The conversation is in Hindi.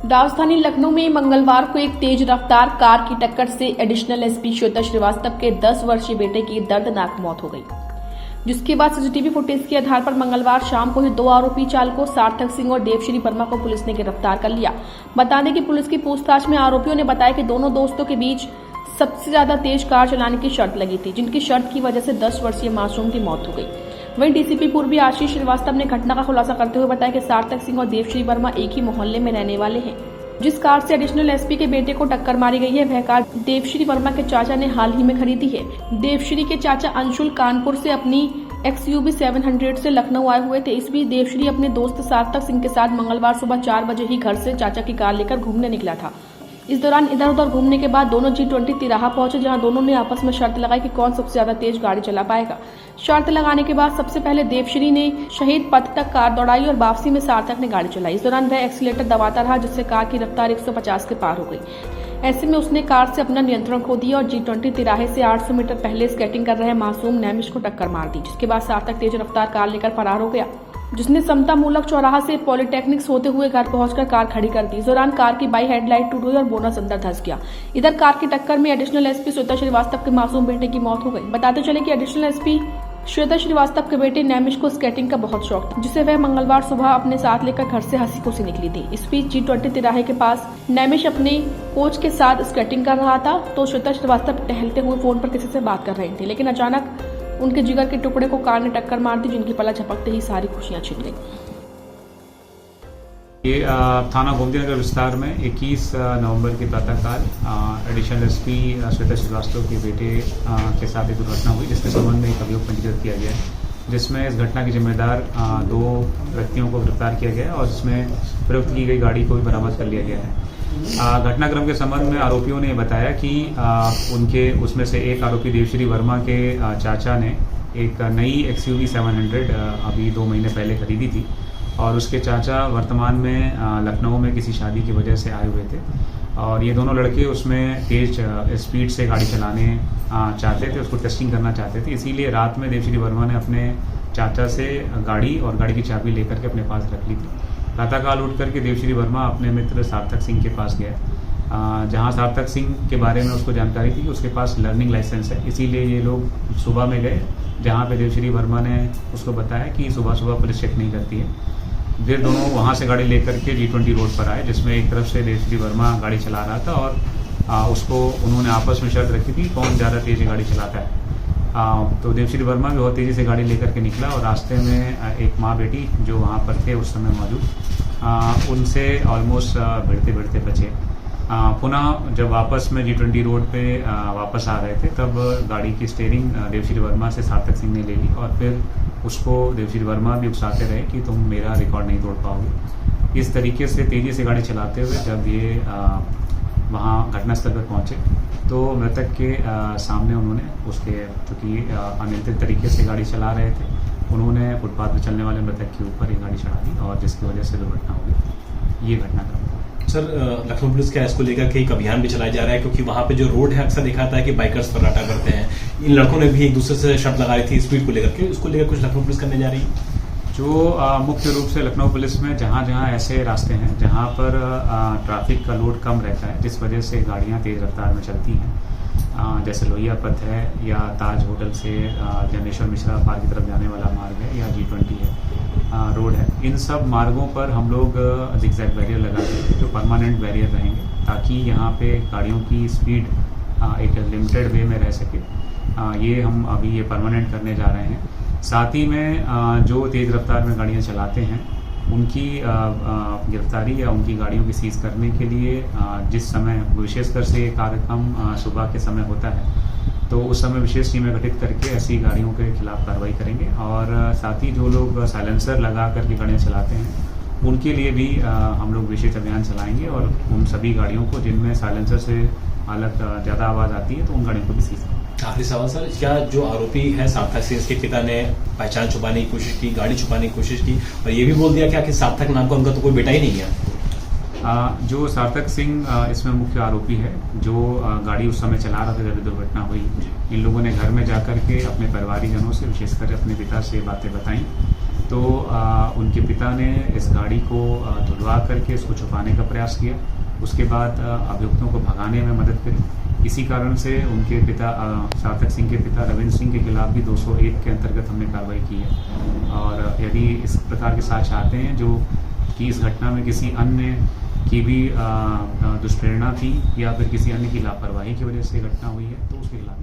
राजधानी लखनऊ में मंगलवार को एक तेज रफ्तार कार की टक्कर से एडिशनल एसपी श्वेता श्रीवास्तव के 10 वर्षीय बेटे की दर्दनाक मौत हो गई, जिसके बाद सीसीटीवी फुटेज के आधार पर मंगलवार शाम को ही 2 आरोपी चालकों सार्थक सिंह और देवश्री वर्मा को पुलिस ने गिरफ्तार कर लिया। बता दें कि पुलिस की पूछताछ में आरोपियों ने बताया कि दोनों दोस्तों के बीच सबसे ज्यादा तेज कार चलाने की शर्त लगी थी, जिनकी शर्त की वजह से 10 वर्षीय मासूम की मौत हो गई। वहीं डीसीपी पूर्वी आशीष श्रीवास्तव ने घटना का खुलासा करते हुए बताया कि सार्थक सिंह और देवश्री वर्मा एक ही मोहल्ले में रहने वाले हैं। जिस कार से एडिशनल एसपी के बेटे को टक्कर मारी गई है, वह कार देवश्री वर्मा के चाचा ने हाल ही में खरीदी है। देवश्री के चाचा अंशुल कानपुर से अपनी XUV 700 से लखनऊ आए हुए थे। इस बीच देवश्री अपने दोस्त सार्थक सिंह के साथ मंगलवार सुबह 4 बजे ही घर से चाचा की कार लेकर घूमने निकला था। इस दौरान इधर उधर घूमने के बाद दोनों G20 तिराहा पहुंचे, जहां दोनों ने आपस में शर्त लगाई कि कौन सबसे ज्यादा तेज गाड़ी चला पाएगा। शर्त लगाने के बाद सबसे पहले देवश्री ने शहीद पथ तक कार दौड़ाई और वापसी में सार्थक ने गाड़ी चलाई। इस दौरान वह एक्सीलेटर दबाता रहा, जिससे कार की रफ्तार 150 के पार हो गई। ऐसे में उसने कार से अपना नियंत्रण खो दिया और G20 तिराहे से 800 मीटर पहले स्केटिंग कर रहे मासूम नैमिष को टक्कर मार दी, जिसके बाद सार्थक तेज रफ्तार कार लेकर फरार हो गया, जिसने समता मूलक चौराहा से पॉलिटेक्निक्स होते हुए घर पहुंचकर कार खड़ी कर दी। इस दौरान कार की बाई हेडलाइट टूट गई और बोनस अंदर धंस गया। इधर कार की टक्कर में एडिशनल एसपी श्वेता श्रीवास्तव के मासूम बेटे की मौत हो गई। बताते चले कि एडिशनल एसपी श्वेता श्रीवास्तव के बेटे नैमिष को स्केटिंग का बहुत शौक था, जिसे वह मंगलवार सुबह अपने साथ लेकर घर से हंसी खुशी निकली थी। इस बीच G20 तिराहे के पास नैमिष अपने कोच के साथ स्केटिंग कर रहा था, तो श्वेता श्रीवास्तव टहलते हुए फोन पर किसी से बात कर रहे थे, लेकिन अचानक उनके जिगर के टुकड़े को कार ने टक्कर मार दी, जिनकी पलक झपकते ही सारी खुशियां छिन गई। ये थाना गोमतीनगर विस्तार में 21 नवंबर की प्रातःकाल एडिशनल एसपी श्वेता श्रीवास्तव के बेटे के साथ एक दुर्घटना हुई, जिसके संबंध में एक अभियोग पंजीकृत किया गया है, जिसमें इस घटना के जिम्मेदार 2 व्यक्तियों को गिरफ्तार किया गया है और इसमें प्रयुक्त की गई गाड़ी को भी बरामद कर लिया गया है। घटनाक्रम के संबंध में आरोपियों ने बताया कि उनके उसमें से एक आरोपी देवश्री वर्मा के चाचा ने एक नई XUV 700 अभी 2 महीने पहले खरीदी थी और उसके चाचा वर्तमान में लखनऊ में किसी शादी की वजह से आए हुए थे और ये दोनों लड़के उसमें तेज स्पीड से गाड़ी चलाने चाहते थे, उसको टेस्टिंग करना चाहते थे। इसीलिए रात में देवश्री वर्मा ने अपने चाचा से गाड़ी और गाड़ी की चाबी लेकर के अपने पास रख ली थी। प्रातःकाल उठ करके देवश्री वर्मा अपने मित्र सार्थक सिंह के पास गया, जहां सार्थक सिंह के बारे में उसको जानकारी थी कि उसके पास लर्निंग लाइसेंस है। इसीलिए ये लोग सुबह में गए, जहां पे देवश्री वर्मा ने उसको बताया कि सुबह सुबह पुलिस चेक नहीं करती है। फिर दोनों वहां से गाड़ी लेकर के G20 रोड पर आए, जिसमें एक तरफ से देवश्री वर्मा गाड़ी चला रहा था और उसको उन्होंने आपस में शर्त रखी थी कौन ज़्यादा तेज़ गाड़ी चलाता है। तो देवश्री वर्मा भी बहुत तेज़ी से गाड़ी लेकर के निकला और रास्ते में एक माँ बेटी जो वहाँ पर थे उस समय मौजूद, उनसे ऑलमोस्ट भिड़ते भिड़ते बचे। पुनः जब वापस में G20 रोड पे वापस आ रहे थे, तब गाड़ी की स्टीयरिंग देवश्री वर्मा से सार्थक सिंह ने ले ली और फिर उसको देवश्री वर्मा भी उकसाते रहे कि तुम मेरा रिकॉर्ड नहीं तोड़ पाओगे। इस तरीके से तेज़ी से गाड़ी चलाते हुए जब ये वहाँ घटनास्थल पर पहुँचे, तो मृतक के सामने उन्होंने उसके, चूँकि अनियंत्रित तरीके से गाड़ी चला रहे थे, उन्होंने फुटपाथ पर चलने वाले मृतक के ऊपर ये गाड़ी चढ़ा दी और जिसकी वजह से दुर्घटना हो गई। ये घटनाक्रम। सर, लखनऊ पुलिस का इसको लेकर के एक अभियान भी चलाया जा रहा है, क्योंकि वहाँ पे जो रोड है अक्सर देखा जाता है कि बाइकर्स फर्राटा करते हैं। इन लड़कों ने भी एक दूसरे से शर्त लगाई थी स्पीड को लेकर के, उसको लेकर कुछ लखनऊ पुलिस करने जा रही है। जो मुख्य रूप से लखनऊ पुलिस में जहाँ जहाँ ऐसे रास्ते हैं जहाँ पर ट्रैफिक का लोड कम रहता है, जिस वजह से गाड़ियाँ तेज़ रफ्तार में चलती हैं, जैसे लोहिया पथ है या ताज होटल से जनेश्वर मिश्रा पार्क की तरफ जाने वाला मार्ग है या G20 है रोड है, इन सब मार्गों पर हम लोग जिगजैग बैरियर लगाते हैं जो परमानेंट बैरियर रहेंगे, ताकि यहाँ पे गाड़ियों की स्पीड एक लिमिटेड वे में रह सके। ये हम अभी ये परमानेंट करने जा रहे हैं। साथ ही में जो तेज़ रफ्तार में गाड़ियाँ चलाते हैं उनकी गिरफ्तारी या उनकी गाड़ियों की सीज करने के लिए जिस समय विशेषकर से ये कार्यक्रम सुबह के समय होता है, तो उस समय विशेष टीमें गठित करके ऐसी गाड़ियों के खिलाफ कार्रवाई करेंगे और साथ ही जो लोग साइलेंसर लगा करके गाड़ियाँ चलाते हैं उनके लिए भी हम लोग विशेष अभियान चलाएंगे और उन सभी गाड़ियों को जिनमें साइलेंसर से हालत ज़्यादा आवाज़ आती है तो उन गाड़ियों को भी सीज करेंगे। आखिरी सवाल सर, क्या जो आरोपी है सार्थक सिंह, इसके पिता ने पहचान छुपाने की कोशिश की, गाड़ी छुपाने की कोशिश की और ये भी बोल दिया क्या कि सार्थक नाम का उनका तो कोई बेटा ही नहीं है? जो सार्थक सिंह इसमें मुख्य आरोपी है, जो गाड़ी उस समय चला रहा था जब दुर्घटना हुई, इन लोगों ने घर में जाकर के अपने परिवारीजनों से, विशेषकर अपने पिता से बातें बताई तो उनके पिता ने इस गाड़ी को धुलवा करके इसको छुपाने का प्रयास किया। उसके बाद अभियुक्तों को भगाने में मदद करी। इसी कारण से उनके पिता सार्थक सिंह के पिता रविंद्र सिंह के खिलाफ भी 201 के अंतर्गत हमने कार्रवाई की है। और यदि इस प्रकार के साक्ष्य आते हैं जो कि इस घटना में किसी अन्य की भी दुष्प्रेरणा थी या फिर किसी अन्य की लापरवाही की वजह से घटना हुई है, तो उसके खिलाफ